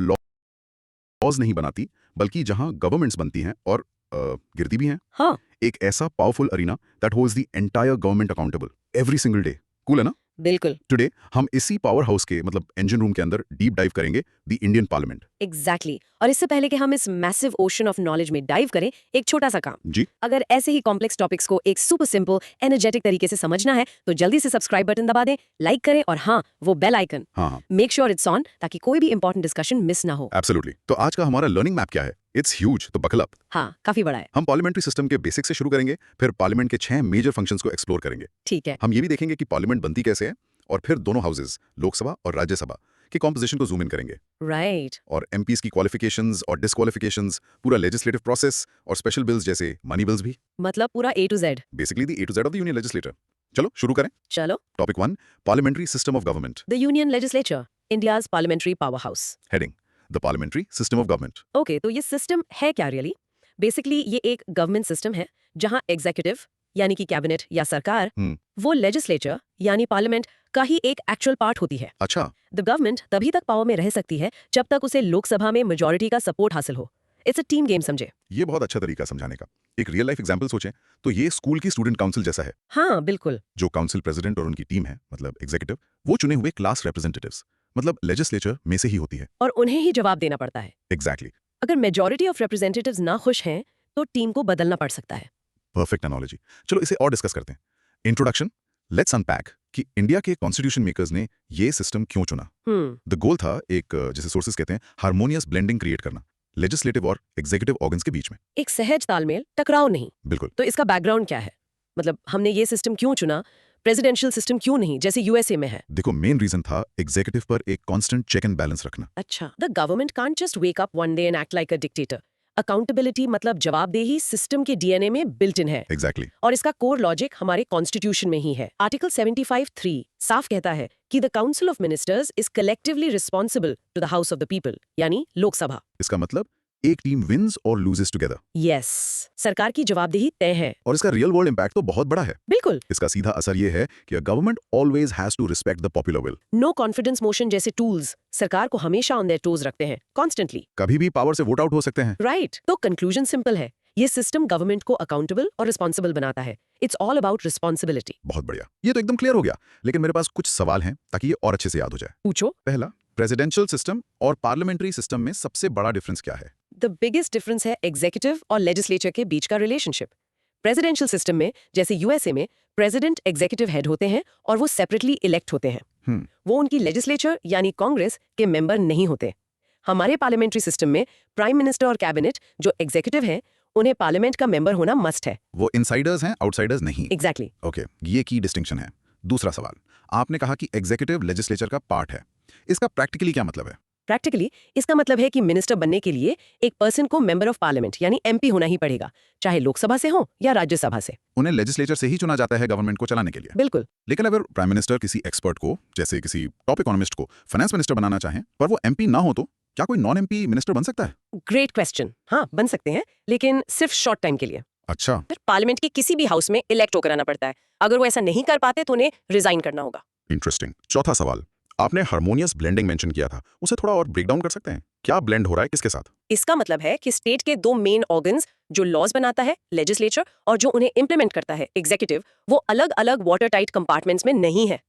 Laws नहीं बनाती, बल्कि जहां गवर्नमेंट्स बनती हैं और गिरती भी हैं। हाँ एक ऐसा powerful arena that holds the entire government accountable every single day. Cool है ना? बिल्कुल टुडे हम इसी पावर हाउस के मतलब इंजन रूम के अंदर डीप डाइव करेंगे, द इंडियन पार्लियामेंट। एग्जैक्टली और इससे पहले कि हम इस मैसिव ओशन ऑफ नॉलेज में डाइव करें, एक छोटा सा काम। जी अगर ऐसे ही कॉम्प्लेक्स टॉपिक्स को एक सुपर सिंपल एनर्जेटिक तरीके से समझना है तो जल्दी से सब्सक्राइब बटन दबा दें, लाइक करें और हाँ वो बेल आइकन हाँ, मेक श्योर इट्स ऑन, ताकि कोई भी इंपॉर्टेंट डिस्कशन मिस ना हो। एब्सोल्युटली। तो आज का हमारा लर्निंग मैप क्या है? इट्स ह्यूज, तो बकल अप। हाँ काफी बड़ा है। हम पार्लियामेंट्री सिस्टम के बेसिक से शुरू करेंगे, फिर पार्लियामेंट के 6 मेजर फंक्शंस को एक्सप्लोर करेंगे। ठीक है। हम ये भी देखेंगे कि पार्लियामेंट बनती कैसे है, और फिर दोनों हाउसेज लोकसभा और राज्यसभा के कॉम्पोजिशन को जूम इन करेंगे, राइट और एमपीज की क्वालिफिकेशंस और डिस्क्वालिफिकेशंस, पूरा लेजिस्लेटिव प्रोसेस और स्पेशल बिल्स जैसे मनी बिल्स भी। मतलब पूरा A to Z। Basically the A to Z of the union legislator. चलो शुरू करें। चलो। Topic 1, parliamentary system of government. The union legislature, India's parliamentary power house. Heading the parliamentary system of government. Okay तो ये system है क्या really? Basically ये एक गवर्नमेंट सिस्टम है जहां एग्जीक्यूटिव यानी कि कैबिनेट या सरकार, वो लेजिस्लेचर यानी पार्लियामेंट का ही एक एक्चुअल पार्ट होती है। अच्छा, द गवर्नमेंट तभी तक पावर में रह सकती है जब तक उसे लोकसभा में मेजॉरिटी का सपोर्ट हासिल हो। इट्स अ टीम गेम, समझे? ये बहुत अच्छा तरीका समझाने का। एक रियल लाइफ एग्जांपल सोचें तो ये स्कूल की स्टूडेंट काउंसिल जैसा है। हाँ बिल्कुल। जो काउंसिल प्रेसिडेंट और उनकी टीम है, मतलब एग्जीक्यूटिव, वो चुने हुए क्लास रिप्रेजेंटेटिव्स, मतलब लेजिस्लेचर में से ही होती है। और उन्हें ही जवाब देना पड़ता है। एग्जैक्टली। अगर मेजॉरिटी ऑफ रिप्रेजेंटेटिव्स ना खुश हैं तो टीम को बदलना पड़ सकता है। Perfect analogy. चलो इसे और डिस्कस करते हैं। इंट्रोडक्शन, लेट्स अनपैक कि इंडिया के कॉन्स्टिट्यूशन मेकर्स ने ये सिस्टम क्यों चुना। द गोल था एक, जैसे सोर्सेस कहते हैं, हार्मोनियस ब्लेंडिंग क्रिएट करना लेजिस्लेटिव और एग्जीक्यूटिव ऑर्गन्स के बीच में। एक सहज तालमेल, टकराव नहीं। बिल्कुल। तो इसका बैकग्राउंड क्या है? मतलब हमने ये सिस्टम क्यों चुना, प्रेसिडेंशियल सिस्टम क्यों नहीं जैसे यूएसए में है? देखो, मेन रीजन था एग्जीक्यूटिव पर एक कांस्टेंट चेक एंड बैलेंस रखना। अच्छा, the government can't just wake up one day and act like a dictator. Accountability मतलब जवाबदेही सिस्टम के डीएनए में बिल्ट इन है। एग्जैक्टली। और इसका कोर लॉजिक हमारे कॉन्स्टिट्यूशन में ही है। आर्टिकल 75(3) साफ कहता है कि the council of ministers is collectively responsible to the house of the people, यानी लोकसभा। इसका मतलब एक टीम विन्स और लूजेस टुगेदर। यस, सरकार की जवाबदेही तय है। और इसका रियल वर्ल्ड इंपैक्ट तो बहुत बड़ा है। बिल्कुल। इसका सीधा असर ये है कि government always has to respect the popular will. No confidence motion जैसे टूल्स सरकार को हमेशा ऑन देयर टोज रखते हैं, कॉन्स्टेंटली। कभी भी पावर से वोट आउट हो सकते हैं। राइट। तो कंक्लूजन सिंपल है, ये सिस्टम गवर्नमेंट को अकाउंटेबल और रिस्पॉन्सिबल बनाता है। It's all about responsibility. बहुत बढ़िया, ये तो एकदम क्लियर हो गया। लेकिन मेरे पास कुछ सवाल हैं ताकि ये और अच्छे से याद हो जाए। पूछो। पहला, प्रेसिडेंशियल सिस्टम और पार्लियामेंट्री सिस्टम में सबसे बड़ा डिफरेंस क्या है? द बिगेस्ट डिफरेंस है एग्जीक्यूटिव और लेजिस्लेचर के बीच का रिलेशनशिप। प्रेसिडेंशियल सिस्टम में जैसे यूएसए में प्रेसिडेंट एग्जीक्यूटिव हेड होते हैं और वो सेपरेटली इलेक्ट होते हैं। वो उनकी लेजिस्लेचर यानी कांग्रेस के मेंबर नहीं होते। हमारे पार्लियामेंट्री सिस्टम में प्राइम मिनिस्टर और कैबिनेट जो एग्जीक्यूटिव हैं, उन्हें पार्लियामेंट का मेंबर होना मस्ट है। वो इनसाइडर्स हैं, आउटसाइडर्स नहीं। एग्जैक्टली। ओके, ये की डिस्टिंक्शन है। दूसरा सवाल, आपने कहा कि एग्जीक्यूटिव लेजिस्लेचर का पार्ट है। इसका प्रैक्टिकली क्या मतलब है? प्रैक्टिकली इसका मतलब है कि मिनिस्टर बनने के लिए एक पर्सन को मेंबर ऑफ पार्लियामेंट यानी एमपी होना ही पड़ेगा, चाहे लोकसभा से हो या राज्यसभा से। उन्हें लेजिस्लेचर से ही चुना जाता है गवर्नमेंट को चलाने के लिए। बिल्कुल। लेकिन अगर प्राइम मिनिस्टर किसी एक्सपर्ट को, जैसे किसी टॉप इकोनॉमिस्ट को फाइनेंस मिनिस्टर बनाना चाहें, पर वो एमपी ना हो, तो क्या कोई नॉन एमपी मिनिस्टर बन सकता है? Great question. हाँ बन सकते हैं, लेकिन सिर्फ शॉर्ट टाइम के लिए। अच्छा। फिर पार्लियामेंट के किसी भी हाउस में इलेक्ट होकर आना पड़ता है। अगर वो ऐसा नहीं कर पाते तो उन्हें रिजाइन करना होगा। इंटरेस्टिंग। चौथा सवाल, आपने हार्मोनियस ब्लेंडिंग मेंशन किया था, उसे थोड़ा और ब्रेक डाउन कर सकते हैं? क्या ब्लेंड हो रहा है, किसके साथ? इसका मतलब है कि स्टेट के दो मेन ऑर्गन्स, जो लॉज बनाता है लेजिस्लेचर और जो उन्हें इंप्लीमेंट करता है एग्जीक्यूटिव, वो अलग अलग वाटर टाइट कंपार्टमेंट्स में नहीं है।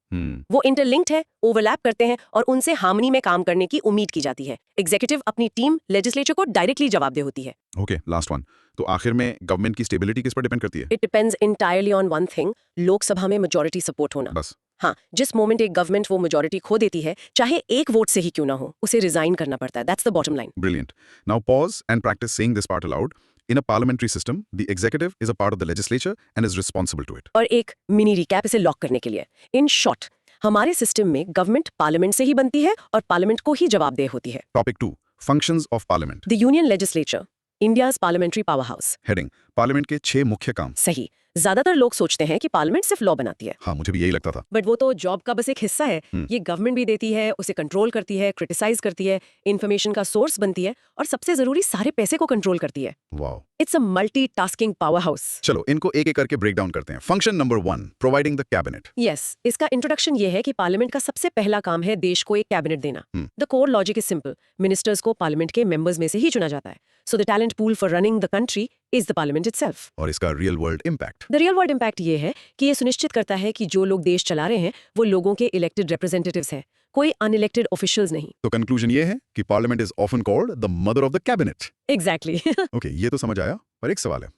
वो इंटरलिंक्ड है, ओवरलैप करते हैं और उनसे हार्मनी में काम करने की उम्मीद की जाती है। एग्जीक्यूटिव अपनी टीम लेजिस्लेचर को डायरेक्टली जवाबदेह होती है। Okay, last one. तो आखिर में गवर्नमेंट की स्टेबिलिटी किस पर डिपेंड करती है? It depends entirely on one thing, Lok Sabha में मेजॉरिटी सपोर्ट होना। बस। हाँ, जिस मोमेंट एक गवर्नमेंट वो मेजॉरिटी खो देती है, चाहे एक वोट से ही क्यों ना हो, उसे रिजाइन करना पड़ता है। That's the bottom line. Brilliant. Now pause and practice saying this part aloud. In a parliamentary system, the executive is a part of the legislature and is responsible to it. और एक mini recap इसे lock करने के लिए। In short, हमारे system में government parliament से ही बनती है और पार्लियामेंट को ही जवाबदेह होती है। Topic 2. Functions of Parliament. The union legislature, India's parliamentary power house. Heading parliament के 6 मुख्य काम। सही। ज्यादातर लोग सोचते हैं कि पार्लियामेंट सिर्फ लॉ बनाती है, हाँ, मुझे भी यही लगता था। बट वो तो जॉब का बस एक हिस्सा है। ये गवर्नमेंट भी देती है, उसे कंट्रोल करती है, क्रिटिसाइज करती है, इन्फॉर्मेशन का सोर्स बनती है और सबसे जरूरी सारे पैसे को कंट्रोल करती है। Wow. It's a multitasking power house. चलो इनको एक एक करके ब्रेक डाउन करते हैं। Function number 1, providing the cabinet. Yes, इसका इंट्रोडक्शन ये है कि पार्लियामेंट का सबसे पहला काम है देश को एक कैबिनेट देना। The core logic is simple, ministers को पार्लियामेंट के मेंबर्स में से ही चुना जाता है। So the talent pool for running the country is the parliament itself. और इसका real world impact. The real world impact ये है कि ये सुनिश्चित करता है कि जो लोग देश चला रहे हैं वो लोगों के इलेक्टेड रिप्रेजेंटेटिव्स हैं, कोई अनइलेक्टेड ऑफिशियल्स नहीं। तो कंक्लूजन ये है कि parliament is often called the mother of the cabinet. Exactly. Okay, ये तो समझ आया, पर एक सवाल है,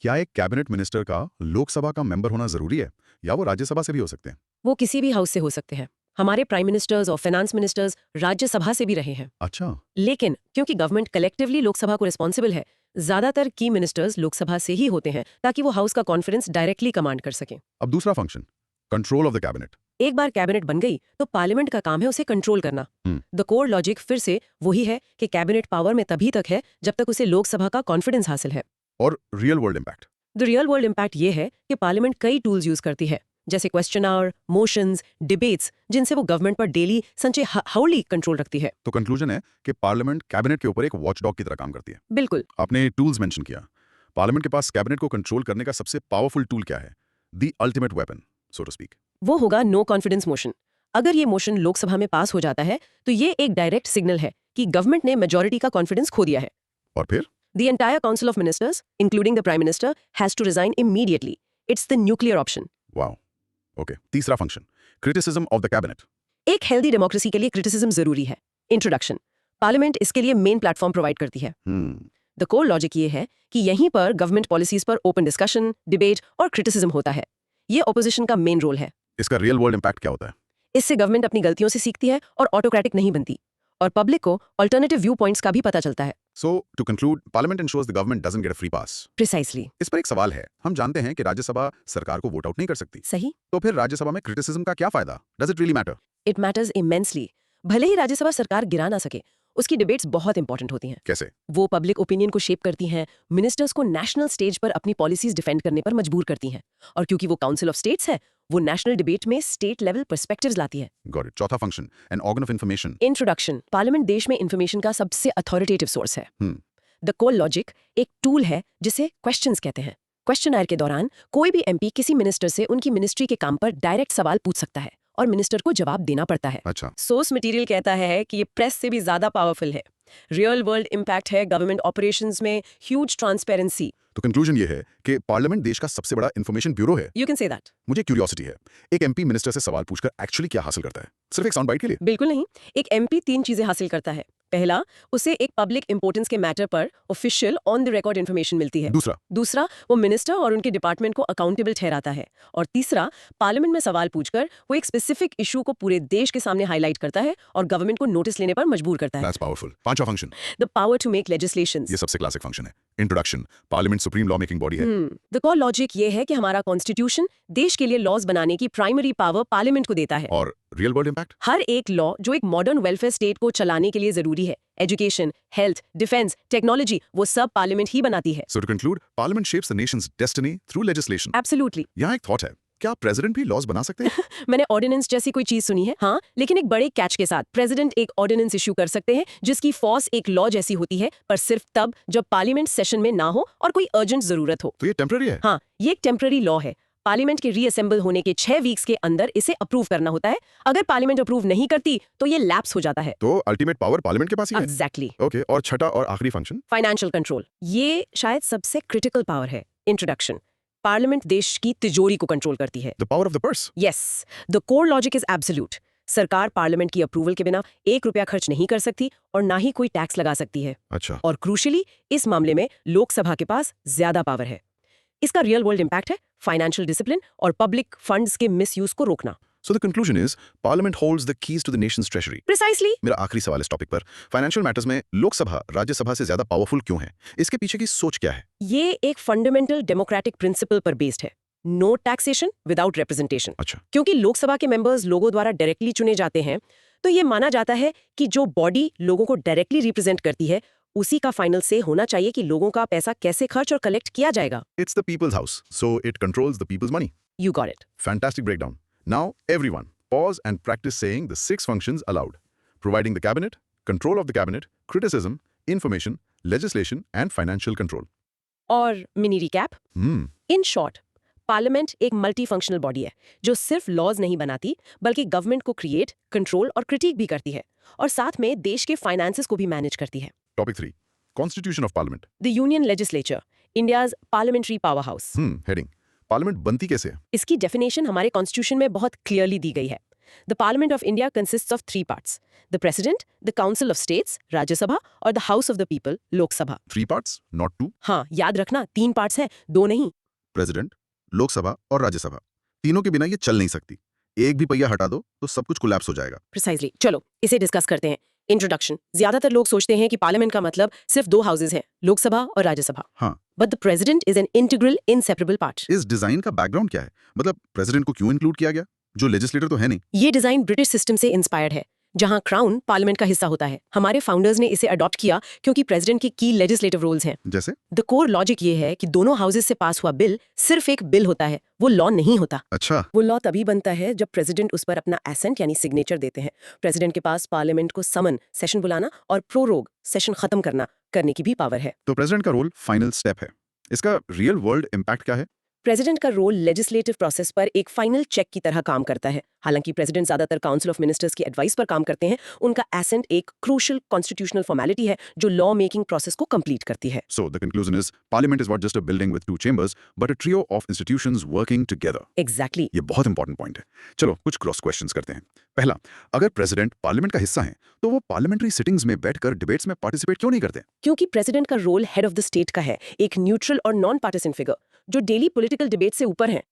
क्या एक कैबिनेट मिनिस्टर का लोकसभा का मेंबर होना जरूरी है या वो राज्यसभा से भी हो सकते हैं? वो किसी भी हाउस से हो सकते हैं। हमारे प्राइम मिनिस्टर्स और फाइनेंस मिनिस्टर्स राज्यसभा से भी रहे हैं। अच्छा। लेकिन क्योंकि गवर्नमेंट कलेक्टिवली लोकसभा को रिस्पॉन्सिबल है, ज्यादातर की मिनिस्टर्स लोकसभा से ही होते हैं ताकि वो हाउस का कॉन्फिडेंस डायरेक्टली कमांड कर सकें। अब दूसरा function, control of the cabinet. एक बार कैबिनेट बन गई तो पार्लियामेंट का काम है उसे कंट्रोल करना। द कोर लॉजिक फिर से वही है कि कैबिनेट पावर में तभी तक है जब तक उसे लोकसभा का कॉन्फिडेंस हासिल है। और real world impact. The real world impact ये है कि पार्लियामेंट कई टूल्स यूज करती है, जैसे क्वेश्चन आवर, मोशंस, डिबेट्स, जिनसे वो गवर्नमेंट पर डेली संचय हाउली कंट्रोल रखती है। तो कंक्लूजन है कि पार्लियामेंट कैबिनेट के ऊपर एक वॉचडॉग की तरह काम करती है। बिल्कुल। आपने टूल्स मेंशन किया, पार्लियामेंट के पास कैबिनेट को कंट्रोल करने का सबसे पावरफुल टूल क्या है? The ultimate weapon, so to speak. वो होगा नो कॉन्फिडेंस मोशन। अगर ये मोशन लोकसभा में पास हो जाता है तो ये एक डायरेक्ट सिग्नल है कि गवर्नमेंट ने मेजॉरिटी का कॉन्फिडेंस खो दिया है। और फिर The entire Council of Ministers, including the Prime Minister, has to resign immediately. It's the nuclear option. Wow. Okay, तीसरा function, criticism of the cabinet. एक हेल्दी डेमोक्रेसी के लिए क्रिटिसिज्म जरूरी है। इंट्रोडक्शन, पार्लियामेंट इसके लिए मेन प्लेटफॉर्म प्रोवाइड करती है। द कोर लॉजिक ये है कि यहीं पर गवर्नमेंट पॉलिसीज पर ओपन डिस्कशन, डिबेट और क्रिटिसिज्म होता है। ये ऑपोजिशन का मेन रोल है। इसका रियल वर्ल्ड इम्पैक्ट क्या होता है? इससे गवर्नमेंट अपनी गलतियों से सीखती है और ऑटोक्रेटिक नहीं बनती, और पब्लिक को अल्टरनेटिव व्यू पॉइंट्स का भी पता चलता है। So, to conclude, Parliament ensures the government doesn't get a free pass. Precisely. इस पर एक सवाल है, हम जानते हैं कि राज्यसभा सरकार को वोट आउट नहीं कर सकती। सही। तो फिर राज्यसभा में क्रिटिसिज्म का क्या फायदा? Does it really matter? It matters immensely. भले ही राज्यसभा सरकार गिरा ना सके, उसकी डिबेट्स बहुत इंपॉर्टेंट होती हैं। कैसे? वो पब्लिक ओपिनियन को शेप करती हैं, मिनिस्टर्स को नेशनल स्टेज पर अपनी पॉलिसीज डिफेंड करने पर मजबूर करती हैं, और क्योंकि वो काउंसिल ऑफ स्टेट्स है, वो नेशनल डिबेट में स्टेट लेवल पर्सपेक्टिव्स लाती है। Got it. चौथा function, an organ of information. Introduction, parliament देश में इंफॉर्मेशन का सबसे अथॉरिटेटिव सोर्स है। द कोर लॉजिक एक टूल है जिसे क्वेश्चंस कहते हैं। क्वेश्चन आवर के दौरान कोई भी एमपी किसी मिनिस्टर से उनकी मिनिस्ट्री के काम पर डायरेक्ट सवाल पूछ सकता है और मिनिस्टर को जवाब देना पड़ता है। अच्छा। सोर्स मटेरियल कहता है कि ये प्रेस से भी ज्यादा पावरफुल है। रियल वर्ल्ड इम्पैक्ट है गवर्नमेंट ऑपरेशंस में ह्यूज ट्रांसपेरेंसी। तो कंक्लूजन ये है कि पार्लियामेंट देश का सबसे बड़ा इंफॉर्मेशन ब्यूरो है। You can say that. मुझे क्यूरियोसिटी है, एक एमपी मिनिस्टर से सवाल पूछकर एक्चुअली क्या हासिल करता है? सिर्फ एक साउंड बाइट के लिए? बिल्कुल नहीं। एक एमपी 3 चीजें हासिल करता है। पहला, उसे एक पब्लिक इंपोर्टेंस के मैटर पर official on the record information मिलती है। दूसरा, वो मिनिस्टर और उनके डिपार्टमेंट को अकाउंटेबल ठहराता है। और तीसरा, पार्लियामेंट में सवाल पूछकर वो एक स्पेसिफिक इशू को पूरे देश के सामने हाईलाइट करता है और गवर्नमेंट को नोटिस लेने पर मजबूर करता है। That's powerful. पांचवा function, the power to make legislations. ये सबसे क्लासिक फंक्शन है। Introduction, parliament supreme law making body है। द कोर लॉजिक ये है कि हमारा कॉन्स्टिट्यूशन देश के लिए लॉज बनाने की प्राइमरी पावर पार्लियामेंट को देता है। और रियल वर्ल्ड इम्पैक्ट? हर एक लॉ जो एक मॉडर्न वेलफेयर स्टेट को चलाने के लिए जरूरी है, एजुकेशन, हेल्थ, डिफेंस, टेक्नोलॉजी, वो सब पार्लियामेंट ही बनाती है। So to conclude, Parliament shapes the nation's destiny through legislation. Absolutely. यहाँ एक थॉट है, क्या प्रेसिडेंट भी लॉज बना सकते हैं? मैंने ऑर्डिनेंस जैसी कोई चीज सुनी है, हाँ, लेकिन एक बड़े कैच के साथ। प्रेसिडेंट एक ऑर्डिनेंस इशू कर सकते हैं जिसकी फोर्स एक लॉ जैसी होती है, पर सिर्फ तब जब पार्लियामेंट सेशन में ना हो और कोई अर्जेंट जरूरत हो। तो ये टेम्पररी है? हाँ, ये एक टेम्पररी लॉ है। पार्लियामेंट के रीअसेंबल होने के 6 वीक्स के अंदर इसे अप्रूव करना होता है। अगर पार्लियामेंट अप्रूव नहीं करती तो ये लैप्स हो जाता है। तो अल्टीमेट पावर पार्लियामेंट के पास ही है? एग्जैक्टली। ओके, और छठा और आखिरी फंक्शन, फाइनेंशियल कंट्रोल। ये शायद सबसे क्रिटिकल पावर है। इंट्रोडक्शन, पार्लियामेंट देश की तिजोरी को कंट्रोल करती है। The power of the purse. Yes, the core logic is absolute. सरकार पार्लियामेंट की अप्रूवल के बिना 1 रुपया खर्च नहीं कर सकती और ना ही कोई टैक्स लगा सकती है। अच्छा। और क्रूशियली इस मामले में लोकसभा के पास ज्यादा पावर है। इसका रियल वर्ल्ड इम्पैक्ट है फाइनेंशियल डिसिप्लिन और पब्लिक फंड्स के मिसयूज को रोकना। So the conclusion is, Parliament holds the keys to the nation's treasury. Precisely. मेरा आखिरी सवाल इस टॉपिक पर, फाइनेंशियल मैटर्स में लोकसभा राज्यसभा से ज्यादा पावरफुल क्यों है? इसके पीछे की सोच क्या है? ये एक फंडामेंटल डेमोक्रेटिक प्रिंसिपल पर बेस्ड है। No taxation without representation. अच्छा। क्योंकि लोकसभा के मेंबर्स लोगों द्वारा डायरेक्टली चुने जाते हैं, तो ये माना जाता है कि जो बॉडी लोगों को डायरेक्टली रिप्रेजेंट करती है उसी का फाइनल से होना चाहिए कि लोगों का पैसा कैसे खर्च और कलेक्ट किया जाएगा। It's the people's house, so it controls the people's money. You got it. Fantastic breakdown. Now, everyone, pause and practice saying the 6 functions aloud. Providing the cabinet, control of the cabinet, criticism, information, legislation, and financial control. और mini recap. In short, parliament एक multi functional body है जो सिर्फ laws नहीं बनाती बल्कि government को create, control और क्रिटिक भी करती है और साथ में देश के फाइनेंसेस को भी मैनेज करती है। Topic 3. Constitution of Parliament. The union legislature, India's parliamentary power house. Heading. Parliament बनती कैसे है? इसकी डेफिनेशन हमारे कॉन्स्टिट्यूशन में बहुत क्लियरली दी गई है। The parliament of India consists of 3 parts: the president, the council of states, Rajya Sabha, और the house of the people, Lok Sabha. 3 parts, not 2. हाँ, याद रखना 3 पार्ट्स है, 2 नहीं। प्रेसिडेंट, लोकसभा और राज्यसभा, तीनों के बिना ये चल नहीं सकती। एक भी पहिया हटा दो तो सब कुछ कोलैप्स हो जाएगा। प्रिसाइजली। चलो इसे डिस्कस करते हैं। इंट्रोडक्शन। ज्यादातर लोग सोचते हैं कि पार्लियामेंट का मतलब सिर्फ 2 हाउसेज हैं, लोकसभा और राज्यसभा। हाँ, but the president is an integral inseparable part. इस डिजाइन का बैकग्राउंड क्या है? मतलब प्रेसिडेंट को क्यों इंक्लूड किया गया, जो लेजिस्लेटर तो है नहीं? ये डिजाइन ब्रिटिश सिस्टम से इंस्पायर्ड है, जहां क्राउन पार्लियामेंट का हिस्सा होता है। हमारे फाउंडर्स ने इसे अडॉप्ट किया क्योंकि प्रेसिडेंट के की लेजिस्लेटिव रोल्स हैं। जैसे? द कोर लॉजिक ये है कि दोनों हाउसेज से पास हुआ बिल सिर्फ एक बिल होता है, वो लॉ नहीं होता। अच्छा, वो लॉ तभी बनता है जब प्रेसिडेंट उस पर अपना एसेंट यानी सिग्नेचर देते हैं। प्रेसिडेंट के पास पार्लियामेंट को समन, सेशन बुलाना और प्रोरोग, सेशन खत्म करने की भी पावर है। तो प्रेसिडेंट का रोल फाइनल स्टेप है। इसका रियल वर्ल्ड इम्पैक्ट क्या है? प्रेसिडेंट का रोल लेजिस्लेटिव प्रोसेस पर एक फाइनल चेक की तरह काम करता है। हालांकि प्रेसिडेंट ज्यादातर काउंसिल ऑफ मिनिस्टर्स की एडवाइस पर काम करते हैं, उनका एसेंट एक क्रूशियल कॉन्स्टिट्यूशनल फॉर्मेलिटी है जो लॉ मेकिंग प्रोसेस को कंप्लीट करती है। So the conclusion is Parliament is not just a building with 2 chambers, but a trio of institutions working together. Exactly. ये बहुत इंपॉर्टेंट पॉइंट है। चलो कुछ क्रॉस क्वेश्चंस करते हैं। पहला, अगर प्रेसिडेंट पार्लियामेंट का हिस्सा है तो वो पार्लियामेंट्री सिटिंग्स में बैठकर डिबेट्स में पार्टिसिपेट क्यों नहीं करते? क्योंकि प्रेसिडेंट का role head of the state का है, एक न्यूट्रल और नॉन पार्टिसन फिगर जो डेली पॉलिटिकल डिबेट से ऊपर हैं।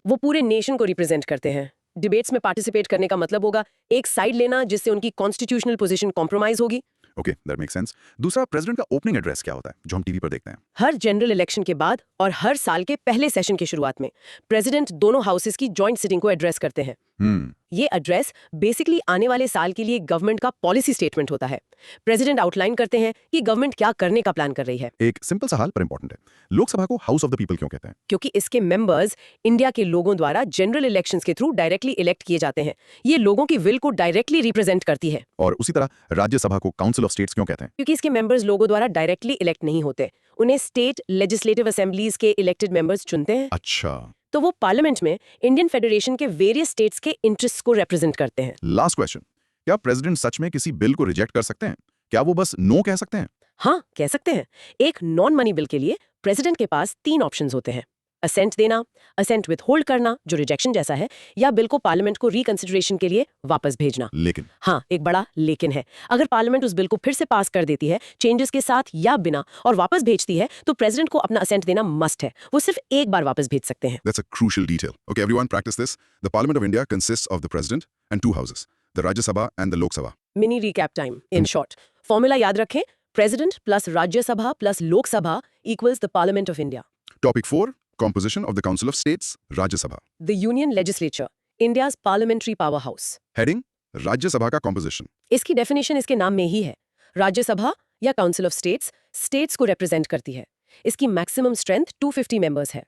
वो पूरे नेशन को रिप्रेजेंट करते हैं। डिबेट्स में पार्टिसिपेट करने का मतलब होगा एक साइड लेना जिससे उनकी कॉन्स्टिट्यूशनल पोजीशन कॉम्प्रोमाइज होगी। Okay, that makes sense. दूसरा, प्रेसिडेंट का ओपनिंग एड्रेस क्या होता है जो हम टीवी पर देखते हैं? हर जनरल इलेक्शन के बाद और हर साल के पहले सेशन की शुरुआत में प्रेसिडेंट दोनों हाउसेस की जॉइंट सिटिंग को एड्रेस करते हैं। ये एड्रेस बेसिकली आने वाले साल के लिए गवर्नमेंट का पॉलिसी स्टेटमेंट होता है। प्रेसिडेंट आउटलाइन करते हैं कि गवर्नमेंट क्या करने का प्लान कर रही है। एक सिंपल सा हाल पर इंपॉर्टेंट है। लोकसभा को हाउस ऑफ द पीपल क्यों कहते हैं? क्योंकि इसके मेंबर्स इंडिया के लोगों द्वारा जनरल इलेक्शंस के थ्रू डायरेक्टली इलेक्ट किए जाते हैं। ये लोगों की विल को डायरेक्टली रिप्रेजेंट करती है। और उसी तरह राज्यसभा को काउंसिल ऑफ स्टेट्स क्यों कहते हैं? क्योंकि इसके मेंबर्स लोगों द्वारा डायरेक्टली इलेक्ट नहीं होते, उन्हें स्टेट लेजिस्लेटिव असेंबलीज के इलेक्टेड मेंबर्स चुनते हैं। अच्छा, तो वो पार्लियामेंट में इंडियन फेडरेशन के वेरियस स्टेट्स के इंटरेस्ट को रिप्रेजेंट करते हैं। लास्ट क्वेश्चन, क्या प्रेसिडेंट सच में किसी बिल को रिजेक्ट कर सकते हैं? क्या वो बस नो कह सकते हैं? हाँ, कह सकते हैं। एक नॉन मनी बिल के लिए प्रेसिडेंट के पास 3 ऑप्शंस होते हैं: असेंट देना, असेंट विथहोल्ड करना जो रिजेक्शन जैसा है, या बिल को पार्लियामेंट को रिकंसिडरेशन के लिए वापस भेजना। लेकिन हाँ, एक बड़ा लेकिन है। अगर पार्लियामेंट उस बिल को फिर से पास कर देती है, चेंजेस के साथ या बिना, और वापस भेजती है, तो प्रेसिडेंट को अपना असेंट देना मस्ट है। वो सिर्फ एक बार वापस भेज सकते हैं। That's a crucial detail. Okay, everyone practice this. The Parliament of India consists of the President and 2 houses, the Rajya Sabha and the Lok Sabha. Mini recap time in short. Formula याद रखें, president plus Rajya Sabha plus Lok Sabha equals the parliament of India. Topic 4, composition of the Council of States, Rajya Sabha. The union legislature, India's parliamentary power house. Heading, Rajya Sabha का composition. इसकी definition इसके नाम में ही है। राज्यसभा या council of states को represent करती है। इसकी मैक्सिमम स्ट्रेंथ 250 मेंबर्स है।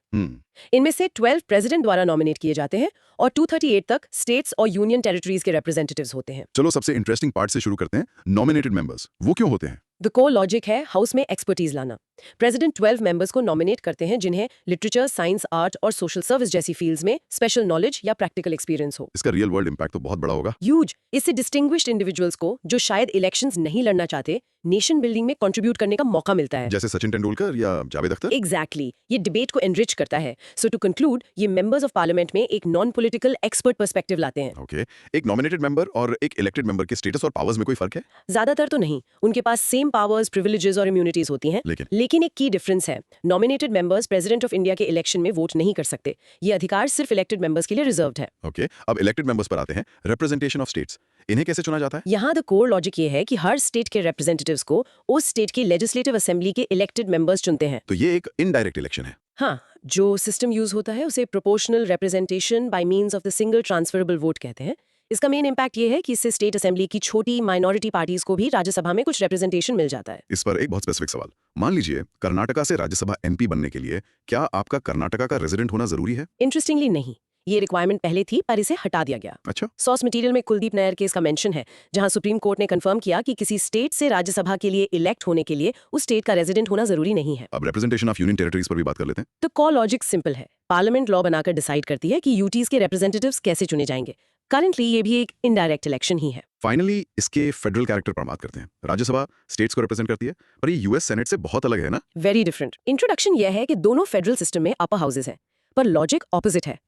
इनमें से 12 प्रेसिडेंट द्वारा नॉमिनेट किए जाते हैं और 238 तक स्टेट्स और यूनियन टेरिटरीज के रिप्रेजेंटेटिव्स होते हैं। चलो सबसे इंटरेस्टिंग पार्ट से शुरू करते हैं। नॉमिनेटेड मेंबर्स, वो क्यों होते हैं? द कोर लॉजिक है हाउस में एक्सपर्टीज लाना। प्रेसिडेंट 12 मेंबर्स को नॉमिनेट करते हैं जिन्हें लिटरेचर, साइंस, आर्ट और सोशल सर्विस जैसी फील्ड्स में स्पेशल नॉलेज या प्रैक्टिकल एक्सपीरियंस हो। इसका रियल वर्ल्ड इम्पैक्ट तो बहुत बड़ा होगा। ह्यूज। इससे डिस्टिंग्विश्ड इंडिविजुअल्स को जो शायद इलेक्शंस नहीं लड़ना चाहते, नेशन बिल्डिंग में कंट्रीब्यूट करने का मौका मिलता है। जैसे सचिन तेंदुलकर या जावेद अख्तर। एग्जैक्टली। ये डिबेट को एनरिच करता है। सो टू कंक्लूड, ये मेंबर्स ऑफ पार्लियामेंट में एक नॉन पॉलिटिकल एक्सपर्ट पर्सपेक्टिव लाते हैं। ओके, एक नॉमिनेटेड मेंबर और एक इलेक्टेड मेंबर के स्टेटस और पावर्स में कोई फर्क है? ज्यादातर तो नहीं। उनके पास सेम पावर्स, प्रिविलेजेस और इम्यूनिटीज होती हैं। लेकिन एक की डिफरेंस है। Nominated members president of India के इलेक्शन में वोट नहीं कर सकते। ये अधिकार सिर्फ इलेक्टेड मेंबर्स के लिए रिजर्व्ड है। ओके, अब इलेक्टेड मेंबर्स पर आते हैं। रिप्रेजेंटेशन ऑफ स्टेट्स, इन्हें कैसे चुना जाता है? यहाँ द कोर लॉजिक ये है कि हर स्टेट के रिप्रेजेंटेटिव्स को उस स्टेट की लेजिस्लेटिव असेंबली के इलेक्टेड मेंबर्स चुनते हैं। तो ये एक इनडायरेक्ट इलेक्शन है। हाँ, जो सिस्टम यूज होता है उसे proportional representation by means of the single transferable vote कहते हैं। इसका मेन इम्पैक्ट ये है कि इससे स्टेट असेंबली की छोटी माइनॉरिटी पार्टीज को भी राज्यसभा में कुछ रिप्रेजेंटेशन मिल जाता है। इस पर एक बहुत स्पेसिफिक सवाल, मान लीजिए कर्नाटका से राज्यसभा एमपी बनने के लिए क्या आपका कर्नाटका का रेजिडेंट होना जरूरी है? इंटरेस्टिंगली नहीं, ये रिक्वायरमेंट पहले थी पर इसे हटा दिया गया। अच्छा, सोर्स मटेरियल में कुलदीप नैयर केस का मेंशन है, जहां सुप्रीम कोर्ट ने कंफर्म किया कि किसी स्टेट से राज्यसभा के लिए इलेक्ट होने के लिए उस स्टेट का रेजिडेंट होना जरूरी नहीं है। अब रिप्रेजेंटेशन ऑफ यूनियन टेरिटरीज पर भी बात कर लेते हैं। तो कॉल लॉजिक सिंपल है, पार्लियामेंट लॉ बनाकर डिसाइड करती है कि यूटीज के रिप्रेजेंटेटिव्स कैसे चुने जाएंगे। करंटली ये भी एक इनडायरेक्ट इलेक्शन ही है। फाइनली इसके फेडरल कैरेक्टर पर बात करते हैं। राज्यसभा स्टेट्स को रिप्रेजेंट करती है, पर ये यूएस सेनेट से बहुत अलग है ना? Very different. इंट्रोडक्शन यह है कि दोनों फेडरल सिस्टम में अपर हाउसेज हैं, पर लॉजिक ऑपोजिट है।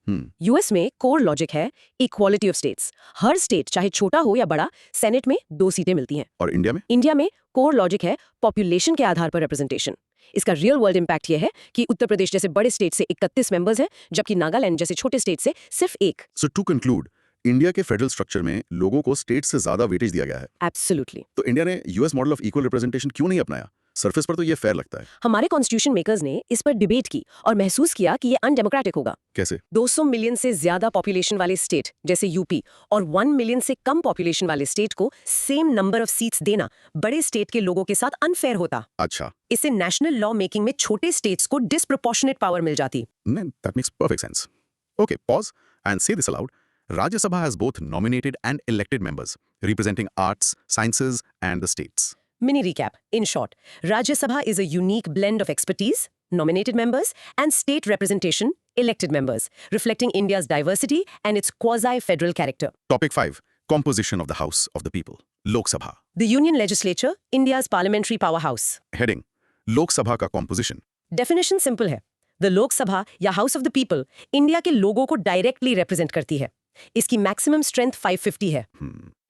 यूएस में कोर लॉजिक है equality of states. Her state चाहे छोटा हो या बड़ा, सेनेट में 2 सीटें मिलती हैं। और इंडिया में? इंडिया में कोर लॉजिक है पॉपुलेशन के आधार पर रिप्रेजेंटेशन। इसका रियल वर्ल्ड इम्पैक्ट यह है कि उत्तर प्रदेश जैसे बड़े स्टेट से 31 मेंबर्स हैं, जबकि नागालैंड जैसे छोटे स्टेट से सिर्फ 1। सो टू कंक्लूड, इंडिया के फेडरल स्ट्रक्चर में लोगों को स्टेट से ज्यादा वेटेज दिया गया है। एब्सोल्युटली। तो इंडिया ने US model of equal representation क्यों नहीं अपनाया? सरफेस पर तो ये फेयर लगता है। हमारे कॉन्स्टिट्यूशन मेकर्स ने इस पर डिबेट की और महसूस किया कि ये अनडेमोक्रेटिक होगा। कैसे? 200 मिलियन से ज्यादा पॉपुलेशन वाले स्टेट जैसे यूपी और 1 मिलियन से कम पॉपुलेशन वाले स्टेट को सेम नंबर ऑफ सीट्स देना बड़े स्टेट के लोगों के साथ अनफेयर होता। अच्छा, इससे नेशनल लॉ मेकिंग में छोटे स्टेट्स को डिस्प्रोपोर्शनेट पावर मिल जाती। That makes perfect sense. Okay, pause and say this aloud. Rajya Sabha has both nominated and elected members representing arts, sciences, and the states. Mini recap. In short, Rajya Sabha is a unique blend of expertise, nominated members, and state representation, elected members, reflecting India's diversity and its quasi-federal character. Topic 5. Composition of the House of the People. Lok Sabha. The Union Legislature, India's parliamentary powerhouse. Heading. Lok Sabha का composition. Definition simple है. The Lok Sabha या House of the People, India के लोगों को directly represent करती है. इसकी maximum strength 550 है।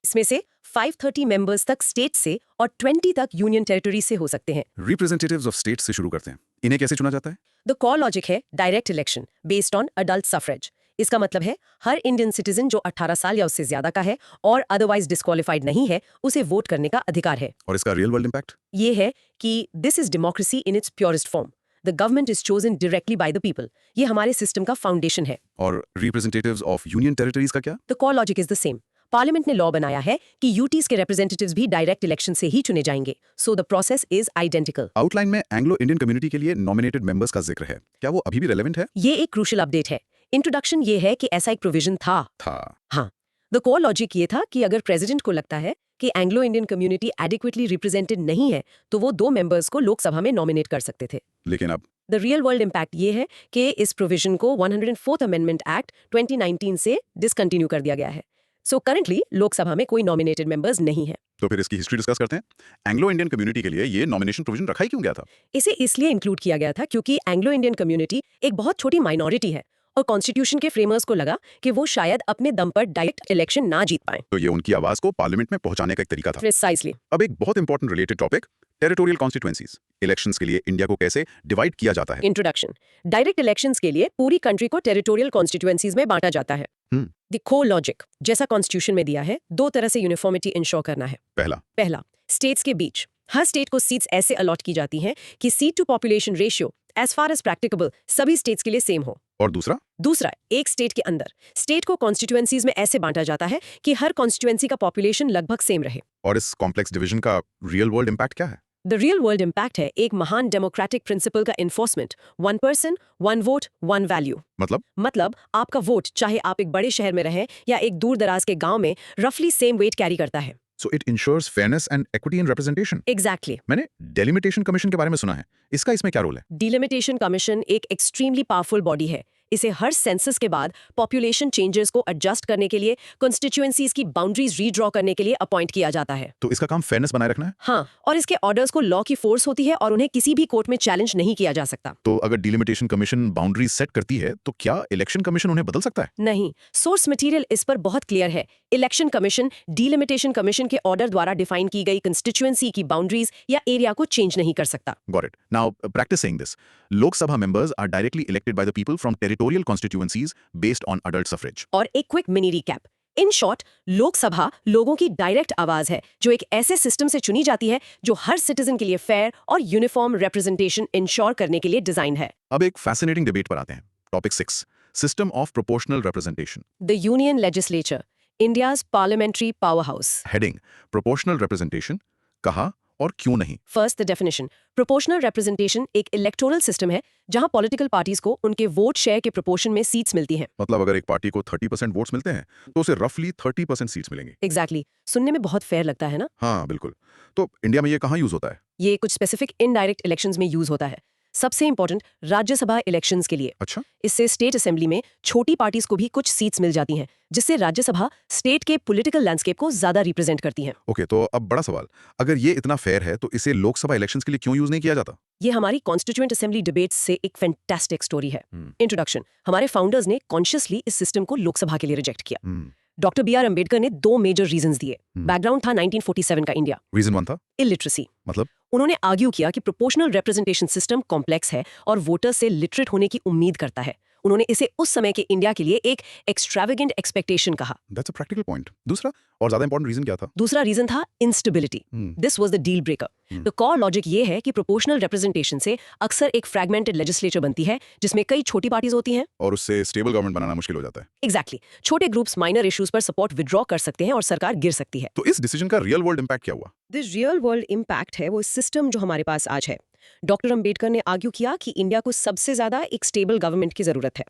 इसमें से 530 मेंबर्स तक स्टेट से और 20 तक यूनियन टेरिटरी से हो सकते हैं। रिप्रेजेंटेटिव्स ऑफ स्टेट से शुरू करते हैं। इन्हें कैसे चुना जाता है? द कॉर लॉजिक है direct election based on adult suffrage. इसका मतलब है हर इंडियन सिटीजन जो 18 साल या उससे ज्यादा का है और अदरवाइज डिस्क्वालिफाइड नहीं है, उसे वोट करने का अधिकार है। और इसका रियल वर्ल्ड इम्पैक्ट ये है कि this is democracy in its purest form. The government is chosen directly by the people. ये हमारे सिस्टम का फाउंडेशन है। और रिप्रेजेंटेटिव्स ऑफ यूनियन टेरिटरीज का क्या? The core logic is the same. Parliament ने लॉ बनाया है कि यूटीज के रिप्रेजेंटेटिव्स भी डायरेक्ट इलेक्शन से ही चुने जाएंगे, so the process is identical. Outline में एंग्लो इंडियन कम्युनिटी के लिए नॉमिनेटेड मेंबर्स का जिक्र है, क्या वो अभी भी रेलेवेंट है? ये एक क्रूशियल अपडेट है। इंट्रोडक्शन ये है कि ऐसा एक प्रोविजन था। हाँ, द कोर लॉजिक ये था कि अगर प्रेसिडेंट को लगता है कि Anglo Indian community adequately represented नहीं है, तो वो 2 मेंबर्स को लोकसभा में नॉमिनेट कर सकते थे। लेकिन अब द रियल वर्ल्ड इम्पैक्ट ये है कि इस प्रोविजन को 104th अमेंडमेंट एक्ट 2019 से डिसकंटिन्यू कर दिया गया है। सो करंटली लोकसभा में कोई नॉमिनेटेड मेंबर्स नहीं है। तो फिर इसकी हिस्ट्री डिस्कस करते हैं। एंग्लो इंडियन कम्युनिटी के लिए ये नॉमिनेशन प्रोविजन रखा ही क्यों गया था? इसे इसलिए इंक्लूड किया गया था क्योंकि एंग्लो इंडियन कम्युनिटी एक बहुत छोटी माइनॉरिटी है और कॉन्स्टिट्यूशन के फ्रेमर्स को लगा कि वो शायद अपने दम पर डायरेक्ट इलेक्शन ना जीत पाए। तो ये उनकी आवाज को पार्लियामेंट में पहुंचाने का एक तरीका था। प्रिसाइसली। अब एक बहुत important related topic, territorial constituencies. Elections के लिए इंडिया को कैसे डिवाइड किया जाता है? इंट्रोडक्शन। डायरेक्ट इलेक्शंस के लिए पूरी कंट्री को टेरिटोरियल कॉन्स्टिट्यूएंसीज में बांटा जाता है। द कोर लॉजिक जैसा कॉन्स्टिट्यूशन में दिया है, 2 तरह से यूनिफॉर्मिटी इंश्योर करना है। पहला, स्टेट्स के बीच हर स्टेट को सीट्स ऐसे अलॉट की जाती हैं कि seat to population ratio as far as practicable सभी स्टेट्स के लिए सेम हो। और दूसरा, एक स्टेट के अंदर स्टेट को कॉन्स्टिट्यूएंसीज में ऐसे बांटा जाता है कि हर कॉन्स्टिट्यूएंसी का पॉपुलेशन लगभग सेम रहे। और इस कॉम्प्लेक्स डिवीजन का रियल वर्ल्ड इम्पैक्ट क्या है? द रियल वर्ल्ड इम्पैक्ट है एक महान डेमोक्रेटिक प्रिंसिपल का इन्फोर्समेंट। 1 person 1 vote 1 value. मतलब आपका वोट चाहे आप एक बड़े शहर में रहें या एक दूर दराज के गांव में, रफली सेम वेट कैरी करता है। So it ensures fairness and equity in representation. Exactly. मैंने डेलिमिटेशन कमीशन के बारे में सुना है, इसका इसमें क्या रोल है? डिलिमिटेशन कमीशन एक एक्सट्रीमली पावरफुल बॉडी है। इसे हर सेंसस के बाद पॉपुलेशन चेंजेस को एडजस्ट करने के लिए, कॉन्स्टिट्यूएंसीज की बाउंड्रीज रीड्रॉ करने के लिए अपॉइंट किया जाता है। तो इसका काम फेयरनेस बनाए रखना है? हाँ, और इसके ऑर्डर्स को लॉ की फोर्स होती है और उन्हें किसी भी कोर्ट में चैलेंज नहीं किया जा सकता। तो अगर डिलिमिटेशन कमीशन बाउंड्रीज सेट करती है, तो क्या इलेक्शन कमीशन उन्हें बदल सकता है? नहीं, सोर्स मटेरियल इस पर बहुत क्लियर है। इलेक्शन कमीशन डिलिमिटेशन कमीशन के ऑर्डर द्वारा डिफाइन की गई कंस्टिट्यूएंसी की बाउंड्रीज या एरिया को चेंज नहीं कर सकता। Got it. Now, practice saying this. Lok Sabha members are directly elected by the people from territorial constituencies based on adult suffrage. और एक quick mini recap. In short, Lok Sabha लोगों की डायरेक्ट आवाज है जो एक ऐसे सिस्टम से चुनी जाती है जो हर सिटीजन के लिए फेयर और यूनिफॉर्म रिप्रेजेंटेशन इंश्योर करने के लिए डिजाइन है। अब एक फैसिनेटिंग डिबेट पर आते हैं। Topic 6, system of proportional representation. The union legislature, India's parliamentary powerhouse. Heading proportional representation, कहा और क्यों नहीं? First, the definition. Proportional representation एक इलेक्टोरल सिस्टम है जहां पॉलिटिकल पार्टीज को उनके वोट शेयर के प्रोपोर्शन में सीट्स मिलती हैं। मतलब अगर एक पार्टी को 30% वोट्स मिलते हैं तो उसे रफली 30% सीट्स मिलेंगी। Exactly. सुनने में बहुत फेयर लगता है ना? हाँ बिल्कुल। तो इंडिया में ये कहाँ यूज होता है? ये कुछ स्पेसिफिक इनडायरेक्ट इलेक्शंस में यूज होता है। सबसे इंपॉर्टेंट राज्यसभा इलेक्शंस के लिए। अच्छा, इससे स्टेट असेंबली में छोटी पार्टीज को भी कुछ सीट्स मिल जाती हैं, जिससे राज्यसभा स्टेट के पॉलिटिकल लैंडस्केप को ज्यादा रिप्रेजेंट करती है। ओके, तो अब बड़ा सवाल, अगर ये इतना फेयर है तो इसे लोकसभा इलेक्शंस के लिए क्यों यूज नहीं किया जाता? ये हमारी कॉन्स्टिट्यूएंट असेंबली डिबेट्स से एक फैंटास्टिक स्टोरी है। इंट्रोडक्शन। हमारे फाउंडर्स ने कॉन्शियसली इस सिस्टम को लोकसभा के लिए रिजेक्ट किया। डॉक्टर बी आर अम्बेडकर ने 2 मेजर रीजंस दिए। बैकग्राउंड था 1947 का इंडिया। रीजन 1 था इलिटरेसी। मतलब? उन्होंने आर्ग्यू किया कि प्रोपोर्शनल रिप्रेजेंटेशन सिस्टम कॉम्प्लेक्स है और वोटर्स से लिटरेट होने की उम्मीद करता है। उन्होंने इसे उस समय के इंडिया के लिए एक एक्सट्रावेगेंट एक्सपेक्टेशन कहा। That's a practical point. दूसरा और ज्यादा इंपॉर्टेंट रीजन क्या था? दूसरा रीजन था instability. This was the deal breaker. The core logic ये है कि प्रोपोर्शनल रिप्रेजेंटेशन से अक्सर एक फ्रैगमेंटेड लेजिस्लेचर बनती है जिसमें कई छोटी पार्टीज होती हैं और उससे स्टेबल गवर्नमेंट बनाना मुश्किल हो जाता है। एग्जैक्टली। छोटे ग्रुप्स माइनर इश्यूज पर सपोर्ट विड्रॉ कर सकते हैं और सरकार गिर सकती है। तो इस डिसीजन का रियल वर्ल्ड इंपैक्ट क्या हुआ? द रियल वर्ल्ड इम्पैक्ट है वो सिस्टम जो हमारे पास आज है। डॉक्टर अंबेडकर ने आर्ग्यू किया कि इंडिया को सबसे ज्यादा एक स्टेबल गवर्नमेंट की जरूरत है।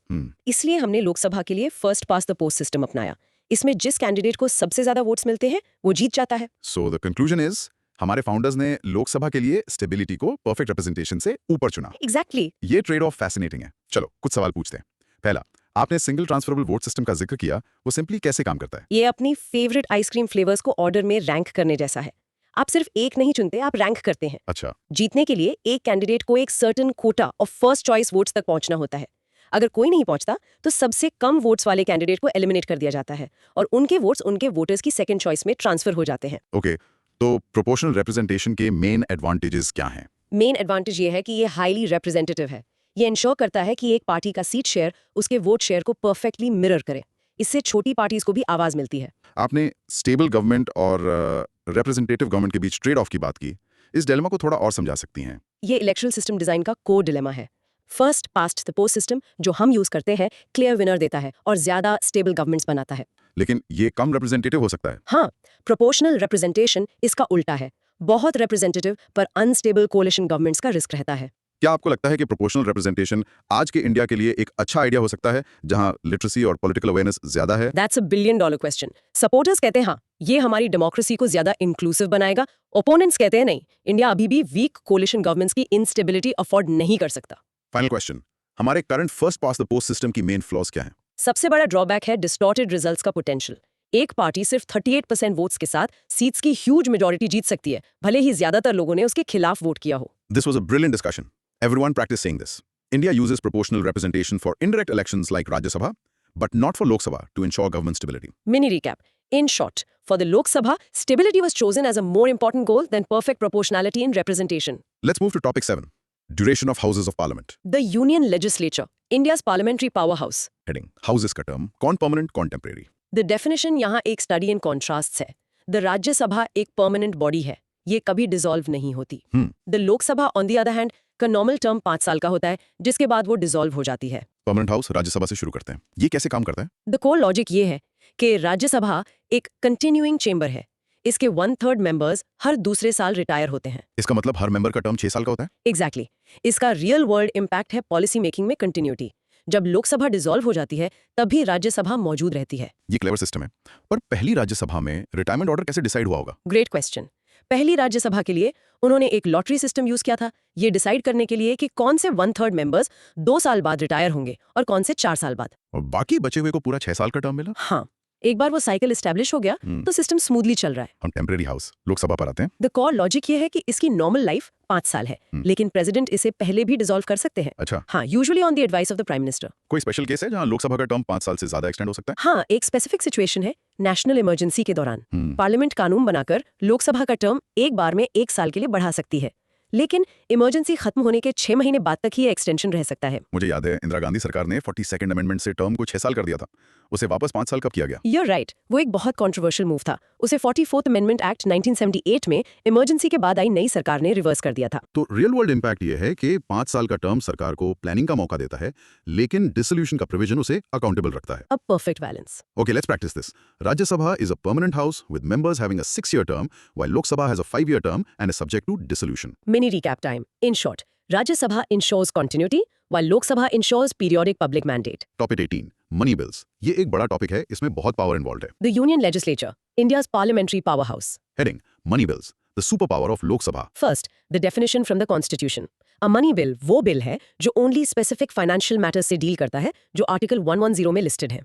इसलिए हमने लोकसभा के लिए first pass the post system अपनाया। इसमें जिस कैंडिडेट को सबसे ज्यादा वोट्स मिलते हैं वो जीत जाता है। सो द कंक्लूजन इज, हमारे फाउंडर्स ने लोकसभा के लिए स्टेबिलिटी को परफेक्ट रिप्रेजेंटेशन से ऊपर चुना। एग्जैक्टली। ये ट्रेड ऑफ फैसिनेटिंग है। चलो कुछ सवाल पूछते हैं। पहला, आपने सिंगल ट्रांसफरेबल वोट सिस्टम का जिक्र किया, वो सिंपली कैसे काम करता है? ये अपनी फेवरेट आइसक्रीम फ्लेवर्स को ऑर्डर में रैंक करने जैसा है। आप सिर्फ एक नहीं चुनते, आप रैंक करते हैं। अच्छा, जीतने के लिए एक कैंडिडेट को एक certain Kota of first choice votes तक पहुंचना होता है। अगर कोई नहीं पहुंचता तो सबसे कम वोट्स वाले कैंडिडेट को एलिमिनेट कर दिया जाता है और उनके वोट्स उनके वोटर्स की सेकंड चॉइस में ट्रांसफर हो जाते हैं। ओके, तो प्रोपोर्शनल रिप्रेजेंटेशन के मेन एडवांटेजेस क्या हैं? मेन एडवांटेज ये है कि ये हाईली रिप्रेजेंटेटिव है। ये इंश्योर करता है कि एक पार्टी का सीट शेयर उसके वोट शेयर को परफेक्टली मिरर करे। इससे छोटी पार्टीज को भी आवाज मिलती है। आपने स्टेबल गवर्नमेंट और रिप्रेजेंटेटिव गवर्नमेंट के बीच ट्रेड ऑफ की बात की। इस डिलेमा को थोड़ा और समझा सकती हैं? ये इलेक्टरल सिस्टम डिजाइन का कोर डिलेमा है। First past the post system जो हम यूज करते हैं क्लियर विनर देता है और ज्यादा स्टेबल गवर्नमेंट्स बनाता है। लेकिन ये कम रिप्रेजेंटेटिव हो सकता है। हाँ, प्रोपोर्शनल रिप्रेजेंटेशन इसका उल्टा है। बहुत रिप्रेजेंटेटिव पर अनस्टेबल कोalition गवर्नमेंट्स का रिस्क रहता है। क्या आपको लगता है कि प्रोपोर्शनल रिप्रेजेंटेशन आज के इंडिया के लिए एक अच्छा आइडिया हो सकता है, जहां लिटरेसी और पॉलिटिकल अवेयरनेस ज्यादा है? That's a $1 billion question. Supporters कहते हैं हाँ, ये हमारी डेमोक्रेसी को ज्यादा इंक्लूसिव बनाएगा। ओपोनेंट्स कहते हैं नहीं, इंडिया अभी भी वीक कोalition गवर्नमेंट्स की इंस्टेबिलिटी अफोर्ड नहीं कर सकता। फाइनल क्वेश्चन, हमारे current first pass the post system की मेन फ्लॉज क्या है? सबसे बड़ा ड्रॉबैक है डिस्टॉर्टेड रिजल्ट्स का पोटेंशियल। एक पार्टी सिर्फ 38% वोट्स के साथ सीट्स की ह्यूज मेजॉरिटी जीत सकती है, भले ही ज्यादातर लोगों ने उसके खिलाफ वोट किया हो। This was a brilliant discussion. Everyone practice saying this. India uses proportional representation for indirect elections like Rajya Sabha, but not for Lok Sabha to ensure government stability. Mini recap. In short, for the Lok Sabha, stability was chosen as a more important goal than perfect proportionality in representation. Let's move to topic 7. Duration of houses of parliament. The Union Legislature, India's parliamentary powerhouse. Heading, houses का term, कौन permanent, कौन temporary. The definition यहाँ एक study in contrasts है. The Rajya Sabha एक permanent body है. ये कभी डिसॉल्व नहीं होती। The Lok Sabha on the other hand का नॉर्मल टर्म 5 साल का होता है, जिसके बाद वो डिसॉल्व हो जाती है। परमानेंट हाउस राज्यसभा से शुरू करते हैं। ये कैसे काम करता है? द कोर लॉजिक ये है कि राज्यसभा एक कंटिन्यूइंग चेंबर है। इसके 1/3 मेंबर्स हर दूसरे साल रिटायर होते हैं। इसका मतलब हर मेंबर का टर्म 6 साल का होता है? एग्जैक्टली। इसका रियल वर्ल्ड इम्पैक्ट है पॉलिसी मेकिंग में कंटिन्यूटी। जब लोकसभा डिसॉल्व हो जाती है तब भी राज्यसभा मौजूद रहती है। ये क्लेवर सिस्टम है। पर पहली राज्यसभा में रिटायरमेंट ऑर्डर कैसे डिसाइड हुआ होगा? Great question. पहली राज्यसभा के लिए उन्होंने एक लॉटरी सिस्टम यूज किया था, ये डिसाइड करने के लिए कि कौन से 1/3 मेंबर्स 2 साल बाद रिटायर होंगे और कौन से 4 साल बाद। और बाकी बचे हुए को पूरा 6 साल का टर्म मिला? हाँ, एक बार वो साइकिल एस्टेब्लिश हो गया तो सिस्टम स्मूथली चल रहा है। हम टेम्परेरी हाउस लोकसभा पर आते हैं। द कोर लॉजिक ये है कि इसकी नॉर्मल लाइफ 5 साल है, लेकिन प्रेसिडेंट इसे पहले भी डिसॉल्व कर सकते हैं। अच्छा। हाँ, usually on the advice of the prime minister. कोई स्पेशल केस है जहां लोकसभा का टर्म 5 साल से ज्यादा एक्सटेंड हो सकता है? हाँ, एक स्पेसिफिक सिचुएशन है। नेशनल इमरजेंसी के दौरान पार्लियामेंट कानून बनाकर लोकसभा का टर्म एक बार में 1 साल के लिए बढ़ा सकती है, लेकिन इमरजेंसी खत्म होने के 6 महीने बाद तक ही एक्सटेंशन रह सकता है। मुझे याद है इंदिरा गांधी सरकार ने 42nd अमेंडमेंट से टर्म को 6 साल कर दिया था उसे वापस 5 साल कब किया गया? You're right. वो एक बहुत कंट्रोवर्शियल मूव था। उसे 44th अमेंडमेंट एक्ट 1978 में इमरजेंसी के बाद आई नई सरकार ने रिवर्स कर दिया था। तो रियल वर्ल्ड इम्पैक्ट ये है कि 5 साल का टर्म सरकार को प्लानिंग का मौका देता है, लेकिन डिसोल्यूशन का प्रोविजन उसे अकाउंटेबल रखता है। A perfect balance. Okay, let's practice this. Rajya Sabha is a permanent house with members having a 6-year term, while Lok Sabha has a 5-year term and is subject to dissolution. Mini recap time. In short, Rajya Sabha ensures continuity while Lok Sabha ensures periodic public mandate. Topic 18. Money bills. ये एक बड़ा topic है, इसमें बहुत power involve है। The Union Legislature, India's parliamentary powerhouse. Heading: Money bills. The superpower of Lok Sabha. First, the definition from the Constitution. A money bill वो bill है जो only specific financial matters से deal करता है, जो article 110 में listed है।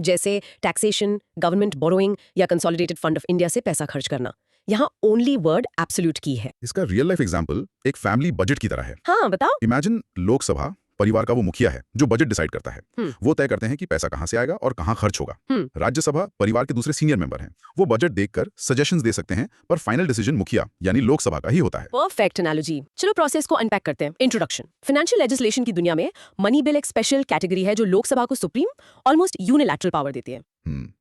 जैसे टैक्सेशन, गवर्नमेंट बोरोइंग या कंसोलिडेटेड फंड ऑफ इंडिया से पैसा खर्च करना। यहाँ ओनली वर्ड एब्सोल्यूट की है। इसका रियल लाइफ एग्जांपल एक फैमिली बजट की तरह है। हाँ, बताओ। इमेजिन लोकसभा परिवार का वो मुखिया है जो बजट डिसाइड करता है। वो तय करते हैं कि पैसा कहां से आएगा और कहां खर्च होगा। राज्यसभा परिवार के दूसरे सीनियर मेंबर हैं। वो बजट देखकर सजेशंस दे सकते हैं, पर फाइनल डिसीजन मुखिया यानी लोकसभा का ही होता है। Perfect analogy. चलो प्रोसेस को अनपैक करते हैं। इंट्रोडक्शन। फाइनेंशियल लेजिस्लेशन की दुनिया में मनी बिल एक स्पेशल कैटेगरी है जो लोकसभा को सुप्रीम ऑलमोस्ट यूनिलैटरल पावर देती है।